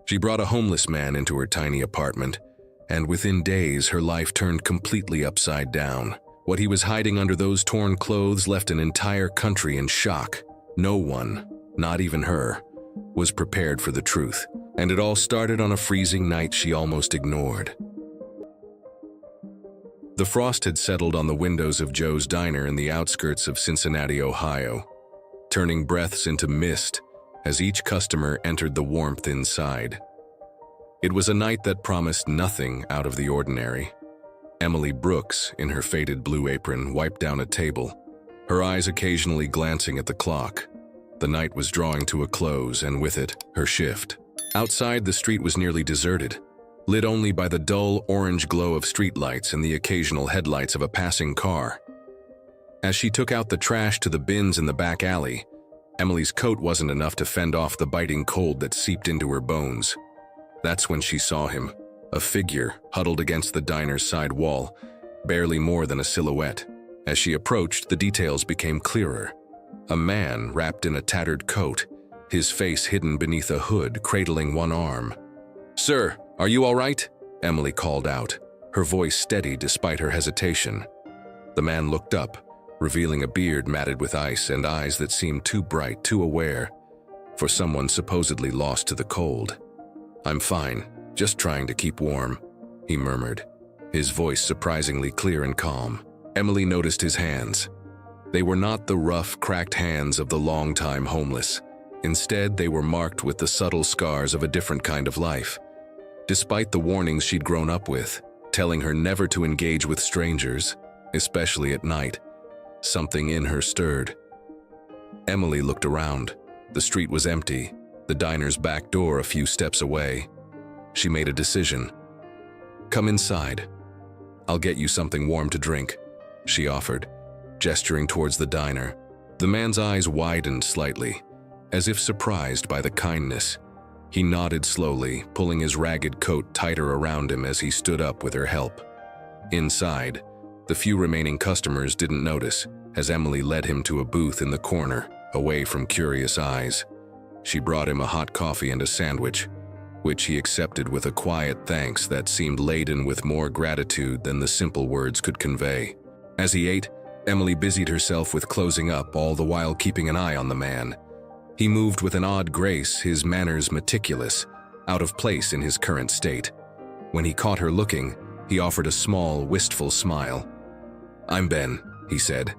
She brought a homeless man into her tiny apartment, and within days her life turned completely upside down. What he was hiding under those torn clothes left an entire country in shock. No one, not even her, was prepared for the truth. And it all started on a freezing night she almost ignored. The frost had settled on the windows of Joe's Diner in the outskirts of Cincinnati, Ohio, turning breaths into mist as each customer entered the warmth inside. It was a night that promised nothing out of the ordinary. Emily Brooks, in her faded blue apron, wiped down a table, her eyes occasionally glancing at the clock. The night was drawing to a close, and with it, her shift. Outside, the street was nearly deserted, lit only by the dull orange glow of streetlights and the occasional headlights of a passing car. As she took out the trash to the bins in the back alley, Emily's coat wasn't enough to fend off the biting cold that seeped into her bones. That's when she saw him, a figure huddled against the diner's side wall, barely more than a silhouette. As she approached, the details became clearer. A man wrapped in a tattered coat, his face hidden beneath a hood, cradling one arm. "Sir, are you all right?" Emily called out, her voice steady despite her hesitation. The man looked up, revealing a beard matted with ice and eyes that seemed too bright, too aware, for someone supposedly lost to the cold. "I'm fine, just trying to keep warm," he murmured, his voice surprisingly clear and calm. Emily noticed his hands. They were not the rough, cracked hands of the long-time homeless. Instead, they were marked with the subtle scars of a different kind of life. Despite the warnings she'd grown up with, telling her never to engage with strangers, especially at night, something in her stirred. Emily looked around. The street was empty, the diner's back door a few steps away. She made a decision. "Come inside. I'll get you something warm to drink," she offered, gesturing towards the diner. The man's eyes widened slightly, as if surprised by the kindness. He nodded slowly, pulling his ragged coat tighter around him as he stood up with her help. Inside, the few remaining customers didn't notice, as Emily led him to a booth in the corner, away from curious eyes. She brought him a hot coffee and a sandwich, which he accepted with a quiet thanks that seemed laden with more gratitude than the simple words could convey. As he ate, Emily busied herself with closing up, all the while keeping an eye on the man. He moved with an odd grace, his manners meticulous, out of place in his current state. When he caught her looking, he offered a small, wistful smile. "I'm Ben," he said,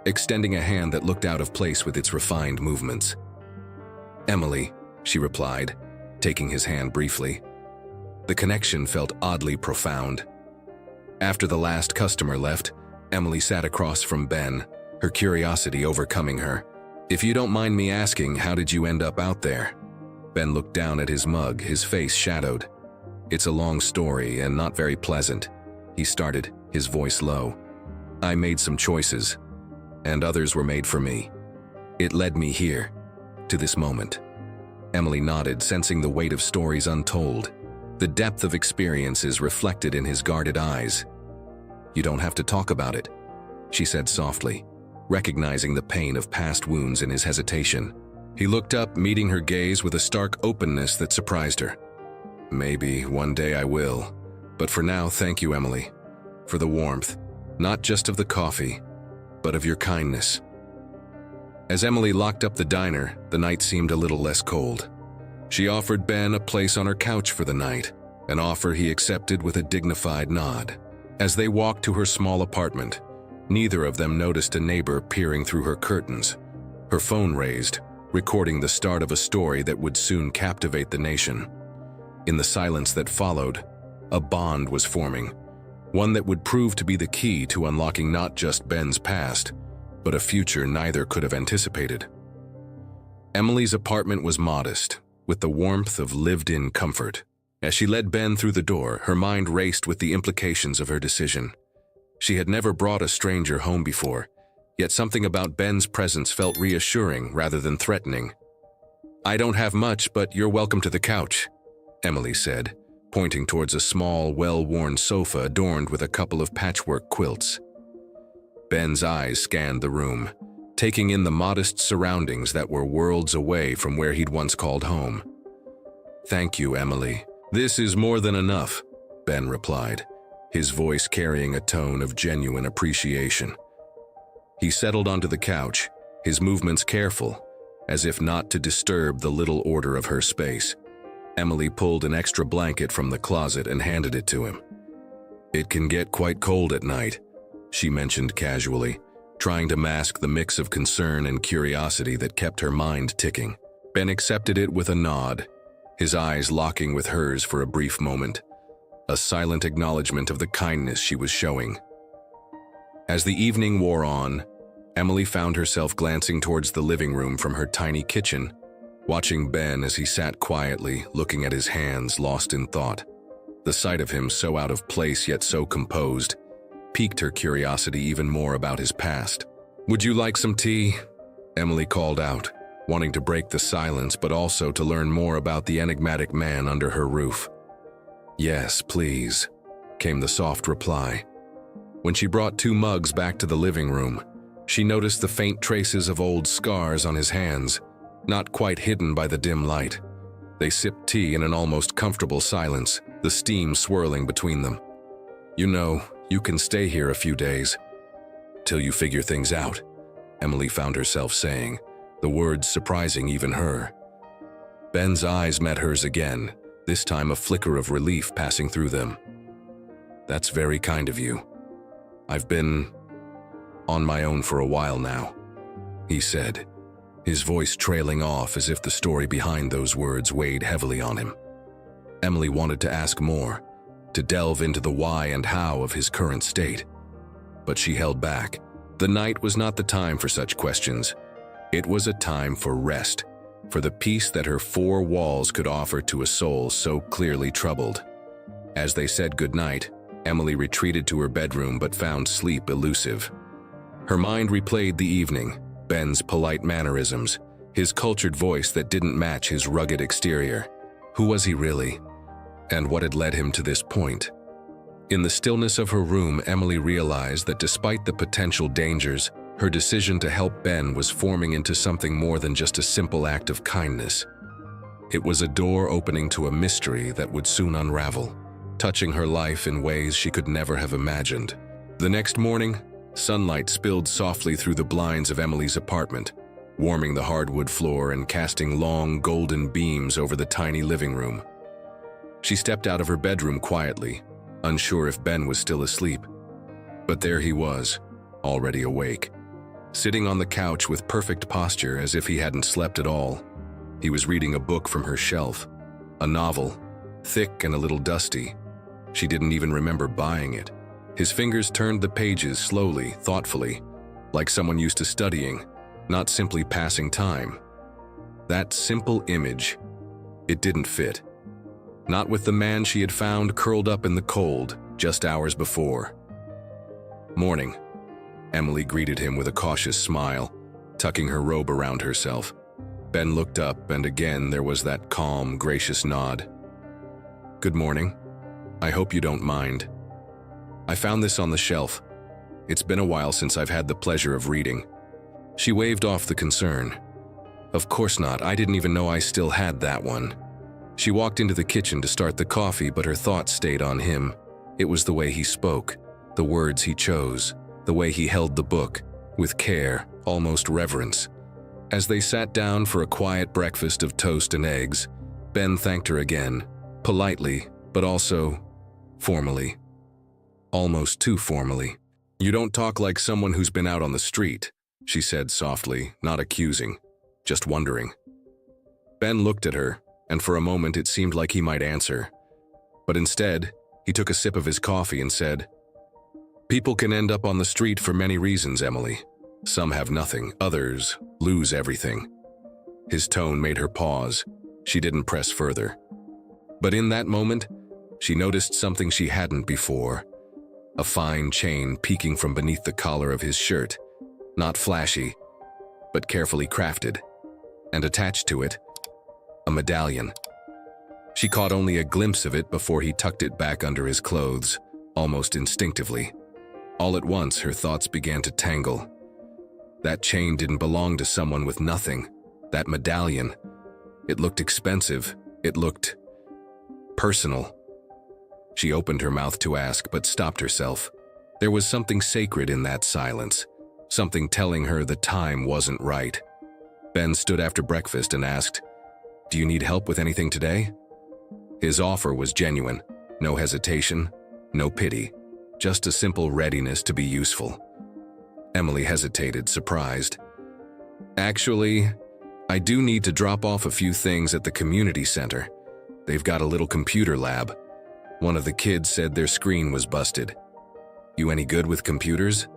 extending a hand that looked out of place with its refined movements. "Emily," she replied, taking his hand briefly. The connection felt oddly profound. After the last customer left, Emily sat across from Ben, her curiosity overcoming her. "If you don't mind me asking, how did you end up out there?" Ben looked down at his mug, his face shadowed. "It's a long story and not very pleasant," he started, his voice low. "I made some choices, and others were made for me. It led me here, to this moment." Emily nodded, sensing the weight of stories untold, the depth of experiences reflected in his guarded eyes. "You don't have to talk about it," she said softly, recognizing the pain of past wounds in his hesitation. He looked up, meeting her gaze with a stark openness that surprised her. "Maybe one day I will, but for now, thank you, Emily, for the warmth, not just of the coffee, but of your kindness." As Emily locked up the diner, the night seemed a little less cold. She offered Ben a place on her couch for the night, an offer he accepted with a dignified nod. As they walked to her small apartment, neither of them noticed a neighbor peering through her curtains. Her phone raised, recording the start of a story that would soon captivate the nation. In the silence that followed, a bond was forming, one that would prove to be the key to unlocking not just Ben's past, but a future neither could have anticipated. Emily's apartment was modest, with the warmth of lived-in comfort. As she led Ben through the door, her mind raced with the implications of her decision. She had never brought a stranger home before, yet something about Ben's presence felt reassuring rather than threatening. "I don't have much, but you're welcome to the couch," Emily said, pointing towards a small, well-worn sofa adorned with a couple of patchwork quilts. Ben's eyes scanned the room, taking in the modest surroundings that were worlds away from where he'd once called home. "Thank you, Emily. This is more than enough," Ben replied, his voice carrying a tone of genuine appreciation. He settled onto the couch, his movements careful, as if not to disturb the little order of her space. Emily pulled an extra blanket from the closet and handed it to him. "It can get quite cold at night," she mentioned casually, trying to mask the mix of concern and curiosity that kept her mind ticking. Ben accepted it with a nod, his eyes locking with hers for a brief moment, a silent acknowledgement of the kindness she was showing. As the evening wore on, Emily found herself glancing towards the living room from her tiny kitchen, watching Ben as he sat quietly, looking at his hands, lost in thought. The sight of him so out of place yet so composed piqued her curiosity even more about his past. "Would you like some tea?" Emily called out, wanting to break the silence but also to learn more about the enigmatic man under her roof. "Yes, please," came the soft reply. When she brought 2 mugs back to the living room, she noticed the faint traces of old scars on his hands, not quite hidden by the dim light. They sipped tea in an almost comfortable silence, the steam swirling between them. "You know, you can stay here a few days. Till you figure things out," Emily found herself saying, the words surprising even her. Ben's eyes met hers again, this time a flicker of relief passing through them. "That's very kind of you. I've been on my own for a while now," he said, his voice trailing off as if the story behind those words weighed heavily on him. Emily wanted to ask more, to delve into the why and how of his current state. But she held back. The night was not the time for such questions. It was a time for rest, for the peace that her 4 walls could offer to a soul so clearly troubled. As they said goodnight, Emily retreated to her bedroom but found sleep elusive. Her mind replayed the evening, Ben's polite mannerisms, his cultured voice that didn't match his rugged exterior. Who was he really? And what had led him to this point? In the stillness of her room, Emily realized that despite the potential dangers, her decision to help Ben was forming into something more than just a simple act of kindness. It was a door opening to a mystery that would soon unravel, touching her life in ways she could never have imagined. The next morning, sunlight spilled softly through the blinds of Emily's apartment, warming the hardwood floor and casting long, golden beams over the tiny living room. She stepped out of her bedroom quietly, unsure if Ben was still asleep. But there he was, already awake, sitting on the couch with perfect posture as if he hadn't slept at all. He was reading a book from her shelf, a novel, thick and a little dusty. She didn't even remember buying it. His fingers turned the pages slowly, thoughtfully, like someone used to studying, not simply passing time. That simple image, it didn't fit. Not with the man she had found curled up in the cold just hours before. "Morning," Emily greeted him with a cautious smile, tucking her robe around herself. Ben looked up, and again there was that calm, gracious nod. "Good morning. I hope you don't mind. I found this on the shelf. It's been a while since I've had the pleasure of reading." She waved off the concern. "Of course not. I didn't even know I still had that one." She walked into the kitchen to start the coffee, but her thoughts stayed on him. It was the way he spoke, the words he chose, the way he held the book, with care, almost reverence. As they sat down for a quiet breakfast of toast and eggs, Ben thanked her again, politely, but also formally. Almost too formally. "You don't talk like someone who's been out on the street," she said softly, not accusing, just wondering. Ben looked at her, and for a moment it seemed like he might answer. But instead, he took a sip of his coffee and said, "People can end up on the street for many reasons, Emily. Some have nothing, others lose everything." His tone made her pause. She didn't press further. But in that moment, she noticed something she hadn't before. A fine chain peeking from beneath the collar of his shirt, not flashy, but carefully crafted, and attached to it, a medallion. She caught only a glimpse of it before he tucked it back under his clothes, almost instinctively. All at once, her thoughts began to tangle. That chain didn't belong to someone with nothing. That medallion, it looked expensive, It looked personal. She opened her mouth to ask, but stopped herself. There was something sacred in that silence, something telling her the time wasn't right. Ben stood after breakfast and asked, "Do you need help with anything today?" His offer was genuine. No hesitation, no pity, just a simple readiness to be useful. Emily hesitated, surprised. "Actually, I do need to drop off a few things at the community center. They've got a little computer lab. One of the kids said their screen was busted. You any good with computers?"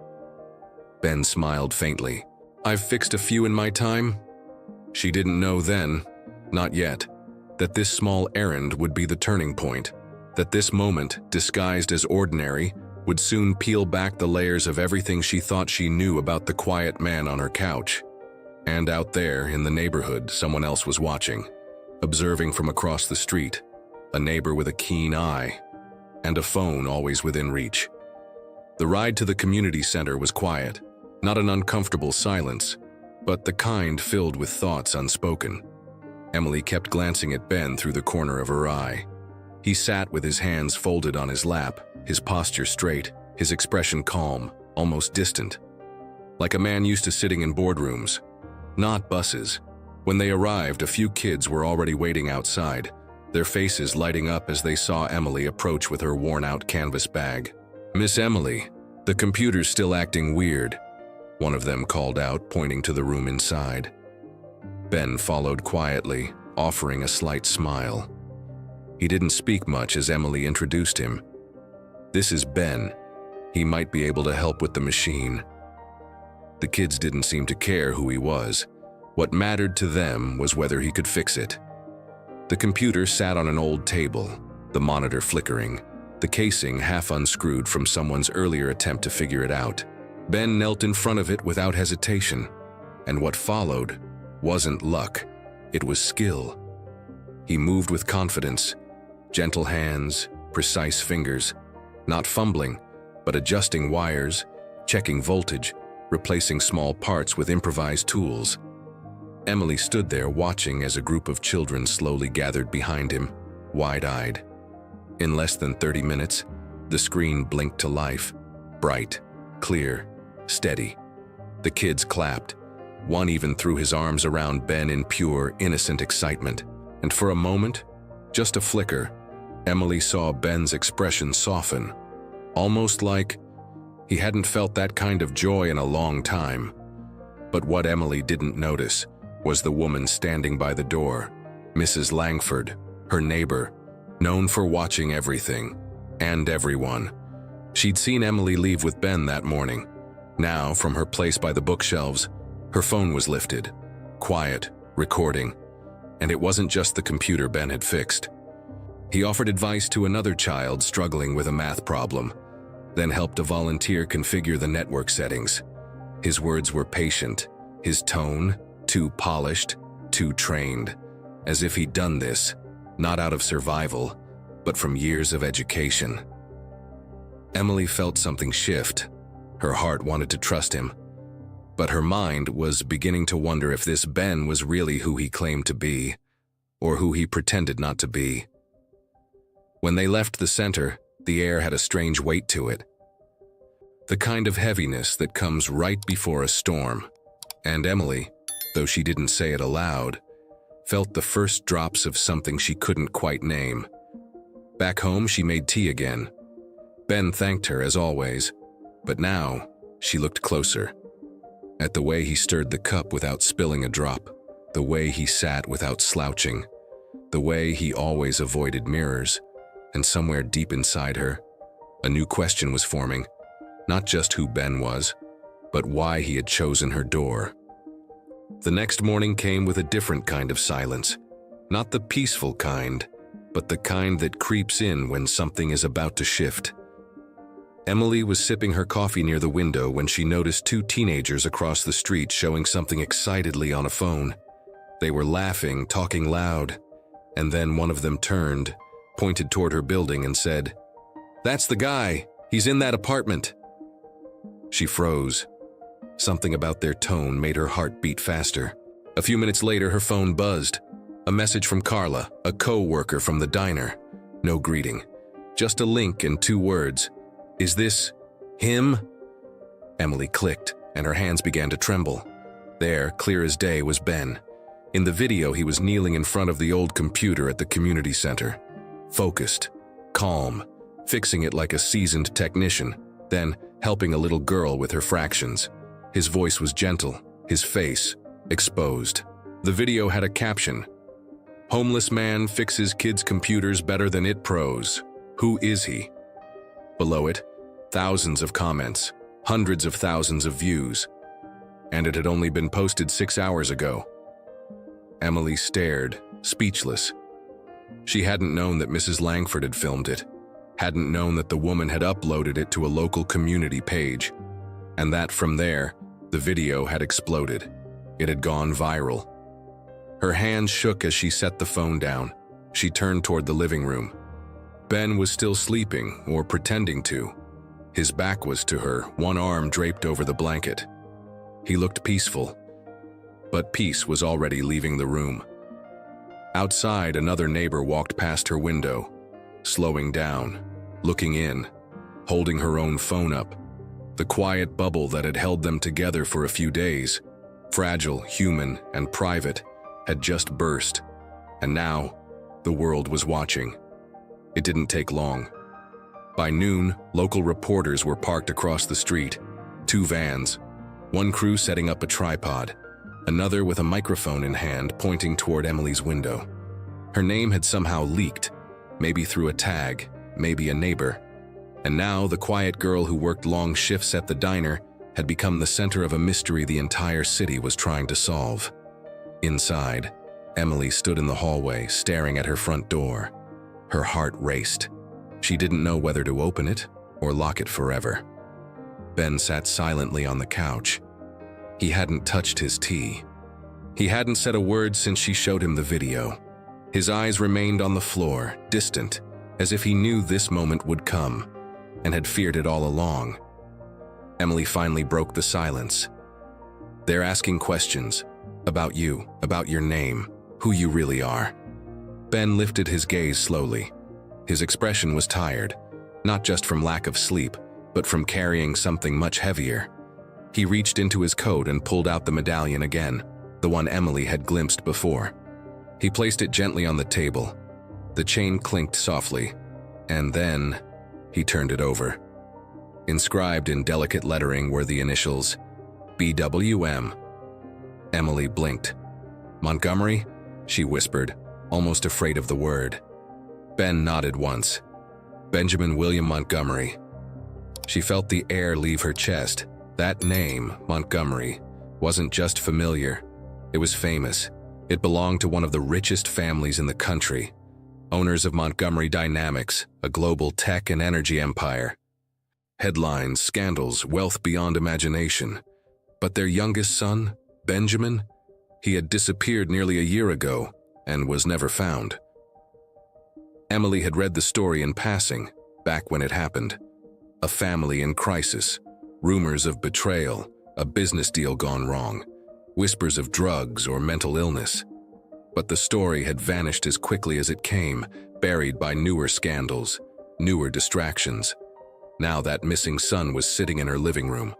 Ben smiled faintly. "I've fixed a few in my time." She didn't know then, not yet, that this small errand would be the turning point, that this moment, disguised as ordinary, would soon peel back the layers of everything she thought she knew about the quiet man on her couch. And out there, in the neighborhood, someone else was watching, observing from across the street, a neighbor with a keen eye, and a phone always within reach. The ride to the community center was quiet, not an uncomfortable silence, but the kind filled with thoughts unspoken. Emily kept glancing at Ben through the corner of her eye. He sat with his hands folded on his lap, his posture straight, his expression calm, almost distant. Like a man used to sitting in boardrooms, not buses. When they arrived, a few kids were already waiting outside, their faces lighting up as they saw Emily approach with her worn-out canvas bag. "Miss Emily, the computer's still acting weird," one of them called out, pointing to the room inside. Ben followed quietly, offering a slight smile. He didn't speak much as Emily introduced him. "This is Ben. He might be able to help with the machine." The kids didn't seem to care who he was. What mattered to them was whether he could fix it. The computer sat on an old table, the monitor flickering, the casing half unscrewed from someone's earlier attempt to figure it out. Ben knelt in front of it without hesitation, and what followed wasn't luck, it was skill. He moved with confidence, gentle hands, precise fingers, not fumbling, but adjusting wires, checking voltage, replacing small parts with improvised tools. Emily stood there watching as a group of children slowly gathered behind him, wide-eyed. In less than 30 minutes, the screen blinked to life, bright, clear, steady. The kids clapped. One even threw his arms around Ben in pure, innocent excitement. And for a moment, just a flicker, Emily saw Ben's expression soften, almost like he hadn't felt that kind of joy in a long time. But what Emily didn't notice was the woman standing by the door, Mrs. Langford, her neighbor, known for watching everything and everyone. She'd seen Emily leave with Ben that morning. Now, from her place by the bookshelves, her phone was lifted, quiet, recording. And it wasn't just the computer Ben had fixed. He offered advice to another child struggling with a math problem, then helped a volunteer configure the network settings. His words were patient, his tone too polished, too trained, as if he'd done this, not out of survival, but from years of education. Emily felt something shift. Her heart wanted to trust him, but her mind was beginning to wonder if this Ben was really who he claimed to be, or who he pretended not to be. When they left the center, the air had a strange weight to it. The kind of heaviness that comes right before a storm. And Emily, though she didn't say it aloud, felt the first drops of something she couldn't quite name. Back home, she made tea again. Ben thanked her as always, but now she looked closer. At the way he stirred the cup without spilling a drop, the way he sat without slouching, the way he always avoided mirrors, and somewhere deep inside her, a new question was forming, not just who Ben was, but why he had chosen her door. The next morning came with a different kind of silence, not the peaceful kind, but the kind that creeps in when something is about to shift. Emily was sipping her coffee near the window when she noticed two teenagers across the street showing something excitedly on a phone. They were laughing, talking loud, and then one of them turned, pointed toward her building and said, "That's the guy. He's in that apartment." She froze. Something about their tone made her heart beat faster. A few minutes later, her phone buzzed. A message from Carla, a co-worker from the diner. No greeting. Just a link and 2 words. Is this him? Emily clicked, and her hands began to tremble. There, clear as day, was Ben. In the video, he was kneeling in front of the old computer at the community center. Focused, calm, fixing it like a seasoned technician, then helping a little girl with her fractions. His voice was gentle, his face exposed. The video had a caption, "Homeless man fixes kids' computers better than IT pros. Who is he?" Below it, thousands of comments, hundreds of thousands of views. And it had only been posted 6 hours ago. Emily stared, speechless. She hadn't known that Mrs. Langford had filmed it, hadn't known that the woman had uploaded it to a local community page, and that from there, the video had exploded. It had gone viral. Her hands shook as she set the phone down. She turned toward the living room. Ben was still sleeping, or pretending to. His back was to her, one arm draped over the blanket. He looked peaceful, but peace was already leaving the room. Outside, another neighbor walked past her window, slowing down, looking in, holding her own phone up. The quiet bubble that had held them together for a few days, fragile, human, and private, had just burst, and now the world was watching. It didn't take long. By noon, local reporters were parked across the street, 2 vans, one crew setting up a tripod, another with a microphone in hand pointing toward Emily's window. Her name had somehow leaked, maybe through a tag, maybe a neighbor. And now the quiet girl who worked long shifts at the diner had become the center of a mystery the entire city was trying to solve. Inside, Emily stood in the hallway, staring at her front door. Her heart raced. She didn't know whether to open it or lock it forever. Ben sat silently on the couch. He hadn't touched his tea. He hadn't said a word since she showed him the video. His eyes remained on the floor, distant, as if he knew this moment would come, and had feared it all along. Emily finally broke the silence. "They're asking questions. About you, about your name, who you really are." Ben lifted his gaze slowly. His expression was tired, not just from lack of sleep, but from carrying something much heavier. He reached into his coat and pulled out the medallion again, the one Emily had glimpsed before. He placed it gently on the table. The chain clinked softly, and then he turned it over. Inscribed in delicate lettering were the initials, BWM. Emily blinked. "Montgomery?" she whispered, almost afraid of the word. Ben nodded once. "Benjamin William Montgomery." She felt the air leave her chest. That name, Montgomery, wasn't just familiar. It was famous. It belonged to one of the richest families in the country, owners of Montgomery Dynamics, a global tech and energy empire. Headlines, scandals, wealth beyond imagination. But their youngest son, Benjamin, he had disappeared nearly a year ago and was never found. Emily had read the story in passing, back when it happened. A family in crisis, rumors of betrayal, a business deal gone wrong, whispers of drugs or mental illness. But the story had vanished as quickly as it came, buried by newer scandals, newer distractions. Now that missing son was sitting in her living room.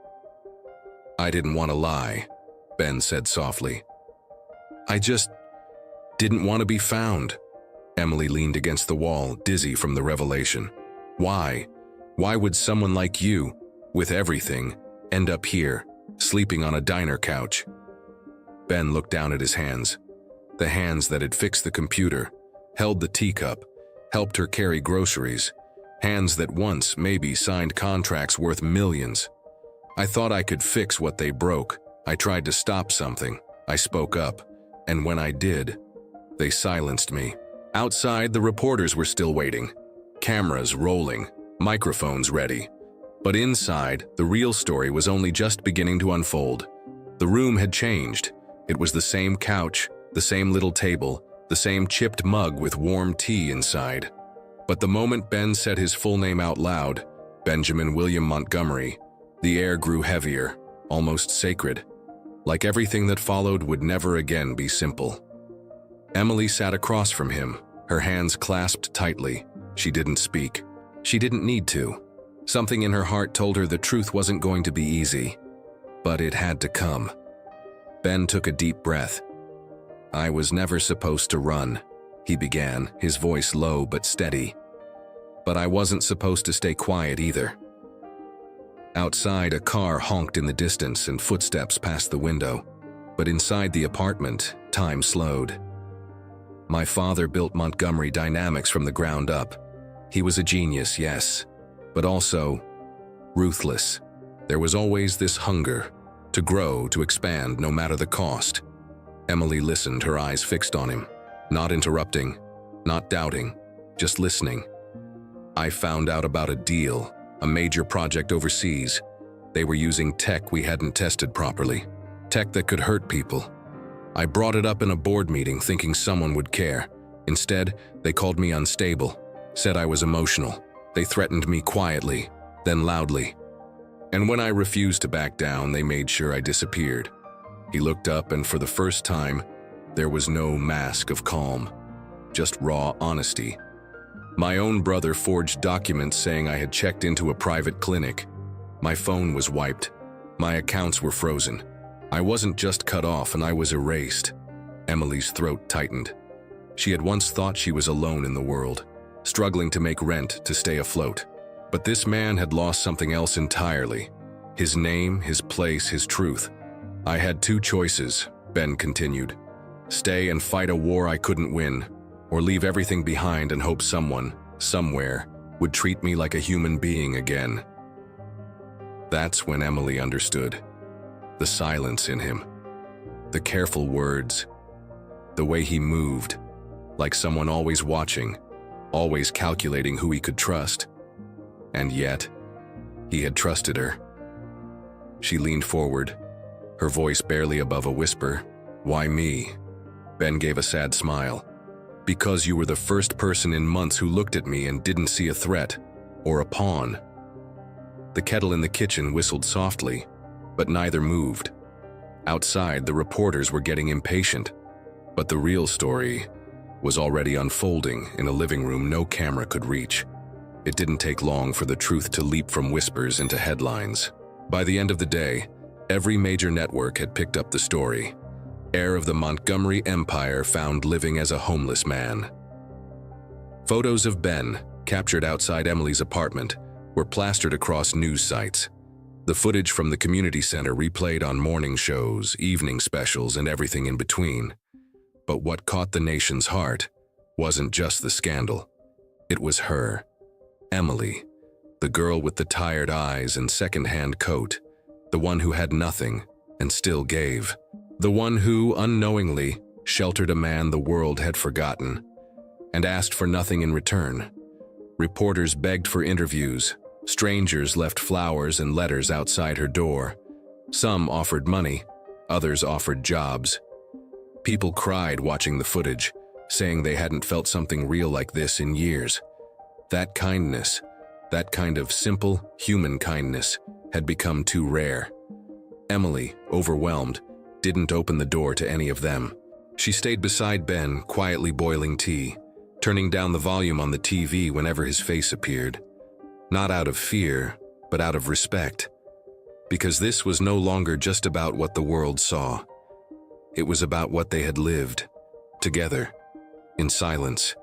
"I didn't want to lie," Ben said softly. "I just didn't want to be found." Emily leaned against the wall, dizzy from the revelation. "Why? Why would someone like you, with everything, end up here, sleeping on a diner couch?" Ben looked down at his hands. The hands that had fixed the computer, held the teacup, helped her carry groceries. Hands that once maybe signed contracts worth millions. "I thought I could fix what they broke. I tried to stop something. I spoke up. And when I did, they silenced me." Outside, the reporters were still waiting. Cameras rolling, microphones ready. But inside, the real story was only just beginning to unfold. The room had changed. It was the same couch, the same little table, the same chipped mug with warm tea inside. But the moment Ben said his full name out loud, Benjamin William Montgomery, the air grew heavier, almost sacred. Like everything that followed would never again be simple. Emily sat across from him, her hands clasped tightly. She didn't speak. She didn't need to. Something in her heart told her the truth wasn't going to be easy, but it had to come. Ben took a deep breath. "I was never supposed to run," he began, his voice low but steady. "But I wasn't supposed to stay quiet either." Outside, a car honked in the distance and footsteps passed the window. But inside the apartment, time slowed. My father built Montgomery Dynamics from the ground up. He was a genius, yes, but also ruthless. There was always this hunger to grow, to expand, no matter the cost. Emily listened, her eyes fixed on him, not interrupting, not doubting, just listening. "I found out about a deal, a major project overseas. They were using tech we hadn't tested properly, tech that could hurt people. I brought it up in a board meeting thinking someone would care. Instead, they called me unstable, said I was emotional. They threatened me quietly, then loudly. And when I refused to back down, they made sure I disappeared." He looked up, and for the first time, there was no mask of calm, just raw honesty. "My own brother forged documents saying I had checked into a private clinic. My phone was wiped. My accounts were frozen. I wasn't just cut off, and I was erased." Emily's throat tightened. She had once thought she was alone in the world, struggling to make rent to stay afloat. But this man had lost something else entirely. His name, his place, his truth. "I had two choices," Ben continued. "Stay and fight a war I couldn't win, or leave everything behind and hope someone, somewhere, would treat me like a human being again." That's when Emily understood. The silence in him, the careful words, the way he moved, like someone always watching, always calculating who he could trust. And yet, he had trusted her. She leaned forward, her voice barely above a whisper. "Why me?" Ben gave a sad smile. "Because you were the first person in months who looked at me and didn't see a threat, or a pawn." The kettle in the kitchen whistled softly, but neither moved. Outside, the reporters were getting impatient, but the real story was already unfolding in a living room no camera could reach. It didn't take long for the truth to leap from whispers into headlines. By the end of the day, every major network had picked up the story. Heir of the Montgomery Empire found living as a homeless man. Photos of Ben, captured outside Emily's apartment, were plastered across news sites. The footage from the community center replayed on morning shows, evening specials, and everything in between. But what caught the nation's heart wasn't just the scandal. It was her, Emily, the girl with the tired eyes and second-hand coat, the one who had nothing and still gave, the one who, unknowingly, sheltered a man the world had forgotten and asked for nothing in return. Reporters begged for interviews. Strangers left flowers and letters outside her door. Some offered money, others offered jobs. People cried watching the footage, saying they hadn't felt something real like this in years. That kindness, that kind of simple, human kindness, had become too rare. Emily, overwhelmed, didn't open the door to any of them. She stayed beside Ben, quietly boiling tea, turning down the volume on the TV whenever his face appeared. Not out of fear, but out of respect. Because this was no longer just about what the world saw. It was about what they had lived, together, in silence.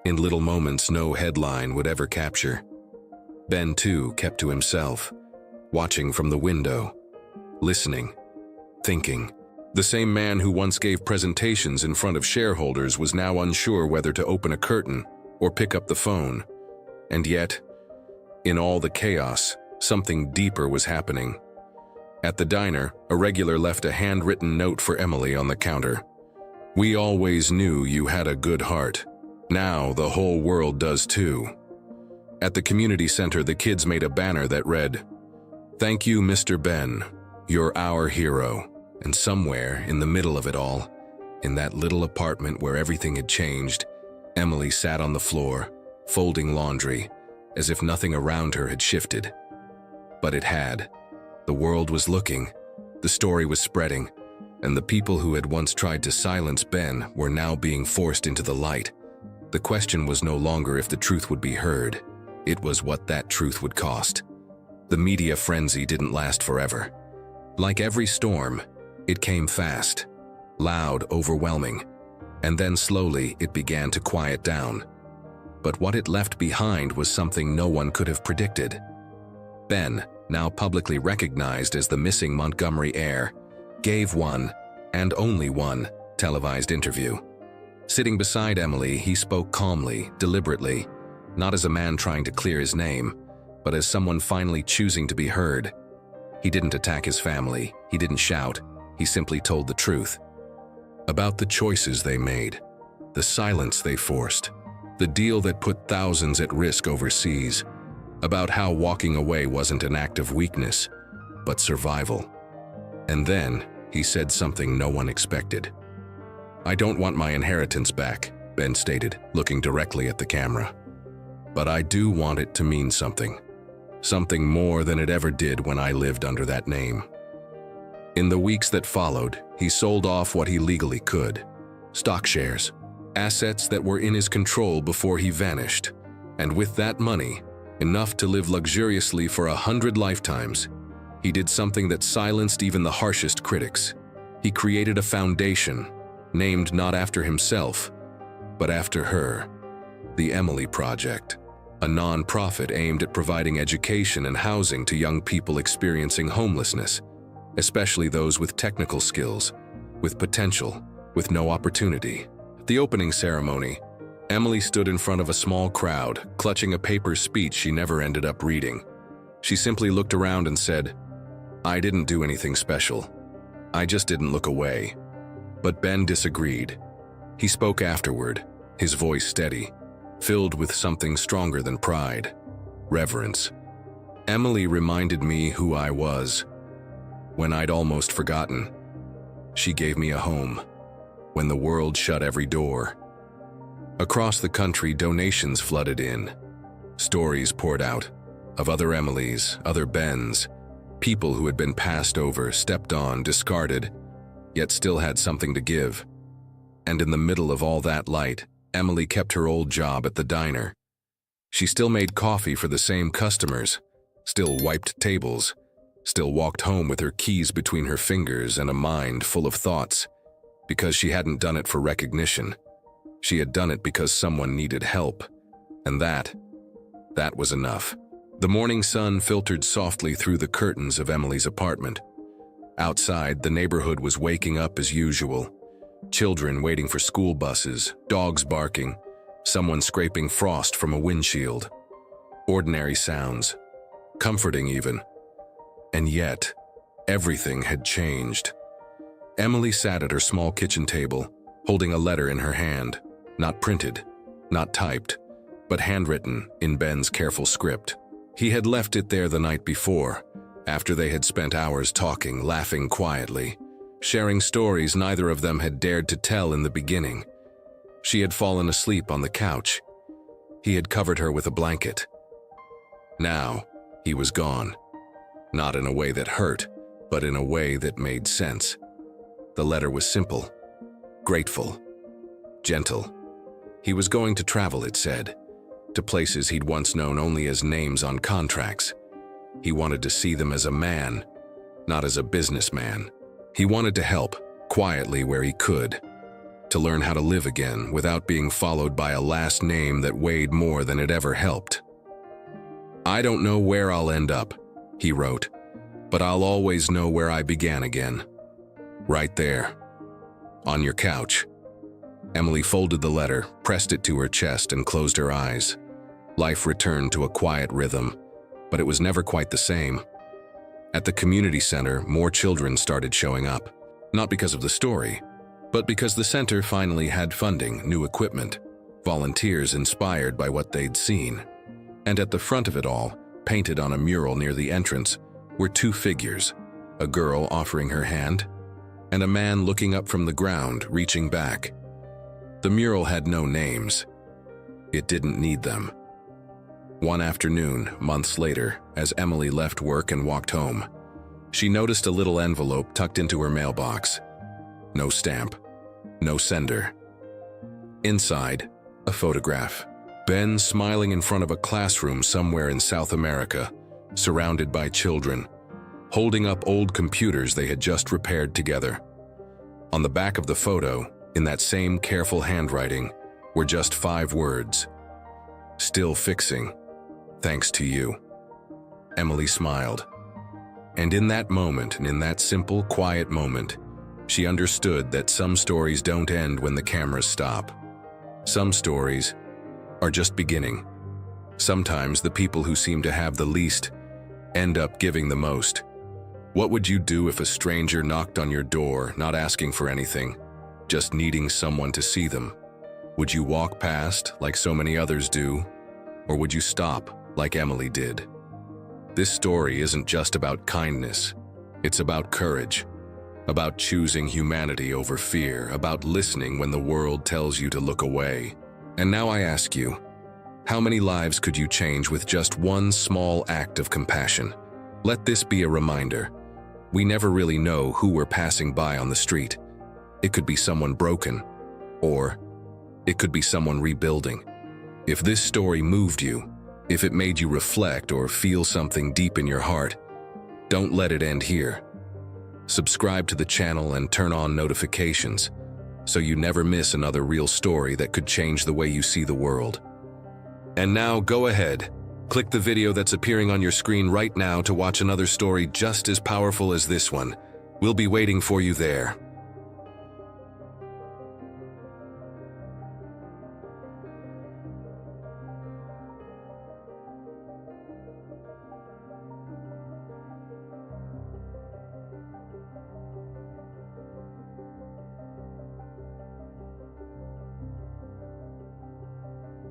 In little moments no headline would ever capture. Ben, too, kept to himself, watching from the window, listening, thinking. The same man who once gave presentations in front of shareholders was now unsure whether to open a curtain or pick up the phone. And yet, in all the chaos, something deeper was happening. At the diner, a regular left a handwritten note for Emily on the counter. "We always knew you had a good heart. Now the whole world does too." At the community center, the kids made a banner that read, "Thank you, Mr. Ben. You're our hero." And somewhere in the middle of it all, in that little apartment where everything had changed, Emily sat on the floor, folding laundry, as if nothing around her had shifted. But it had. The world was looking. The story was spreading. and the people who had once tried to silence Ben were now being forced into the light. The question was no longer if the truth would be heard. It was what that truth would cost. The media frenzy didn't last forever. Like every storm, it came fast, loud, overwhelming, and then slowly it began to quiet down. But what it left behind was something no one could have predicted. Ben, now publicly recognized as the missing Montgomery heir, gave one, and only one, televised interview. Sitting beside Emily, he spoke calmly, deliberately, not as a man trying to clear his name, but as someone finally choosing to be heard. He didn't attack his family, he didn't shout, he simply told the truth. About the choices they made, the silence they forced, the deal that put thousands at risk overseas, about how walking away wasn't an act of weakness, but survival. And then, he said something no one expected. "I don't want my inheritance back," Ben stated, looking directly at the camera. "But I do want it to mean something. Something more than it ever did when I lived under that name." In the weeks that followed, he sold off what he legally could. Stock shares, assets that were in his control before he vanished. And with that money, enough to live luxuriously for 100 lifetimes, he did something that silenced even the harshest critics. He created a foundation, named not after himself, but after her. The Emily Project, a non-profit aimed at providing education and housing to young people experiencing homelessness, especially those with technical skills, with potential, with no opportunity. At the opening ceremony, Emily stood in front of a small crowd, clutching a paper speech she never ended up reading. She simply looked around and said, "I didn't do anything special. I just didn't look away." But Ben disagreed. He spoke afterward, his voice steady, filled with something stronger than pride, reverence. "Emily reminded me who I was. When I'd almost forgotten, she gave me a home. When the world shut every door." Across the country, donations flooded in. Stories poured out of other Emilys, other Bens, people who had been passed over, stepped on, discarded, yet still had something to give. And in the middle of all that light, Emily kept her old job at the diner. She still made coffee for the same customers, still wiped tables, still walked home with her keys between her fingers and a mind full of thoughts, because she hadn't done it for recognition. She had done it because someone needed help, and that was enough. The morning sun filtered softly through the curtains of Emily's apartment. Outside, the neighborhood was waking up as usual. Children waiting for school buses, dogs barking, someone scraping frost from a windshield. Ordinary sounds, comforting even. And yet, everything had changed. Emily sat at her small kitchen table, holding a letter in her hand, not printed, not typed, but handwritten in Ben's careful script. He had left it there the night before, after they had spent hours talking, laughing quietly, sharing stories neither of them had dared to tell in the beginning. She had fallen asleep on the couch. He had covered her with a blanket. Now, he was gone. Not in a way that hurt, but in a way that made sense. The letter was simple, grateful, gentle. He was going to travel, it said, to places he'd once known only as names on contracts. He wanted to see them as a man, not as a businessman. He wanted to help, quietly where he could, to learn how to live again without being followed by a last name that weighed more than it ever helped. "I don't know where I'll end up," he wrote, "but I'll always know where I began again. Right there, on your couch." Emily folded the letter, pressed it to her chest, and closed her eyes. Life returned to a quiet rhythm, but it was never quite the same. At the community center, more children started showing up, not because of the story, but because the center finally had funding, new equipment, volunteers inspired by what they'd seen. And at the front of it all, painted on a mural near the entrance, were two figures, a girl offering her hand, and a man looking up from the ground, reaching back. The mural had no names. It didn't need them. One afternoon, months later, as Emily left work and walked home, she noticed a little envelope tucked into her mailbox. No stamp. No sender. Inside, a photograph. Ben smiling in front of a classroom somewhere in South America, surrounded by children, holding up old computers they had just repaired together. On the back of the photo, in that same careful handwriting, were just 5 words. "Still fixing. Thanks to you." Emily smiled. And in that moment, and in that simple, quiet moment, she understood that some stories don't end when the cameras stop. Some stories are just beginning. Sometimes the people who seem to have the least end up giving the most. What would you do if a stranger knocked on your door, not asking for anything, just needing someone to see them? Would you walk past like so many others do? Or would you stop like Emily did? This story isn't just about kindness. It's about courage, about choosing humanity over fear, about listening when the world tells you to look away. And now I ask you, how many lives could you change with just one small act of compassion? Let this be a reminder. We never really know who we're passing by on the street. It could be someone broken, or it could be someone rebuilding. If this story moved you, if it made you reflect or feel something deep in your heart, don't let it end here. Subscribe to the channel and turn on notifications so you never miss another real story that could change the way you see the world. And now go ahead, click the video that's appearing on your screen right now to watch another story just as powerful as this one. We'll be waiting for you there.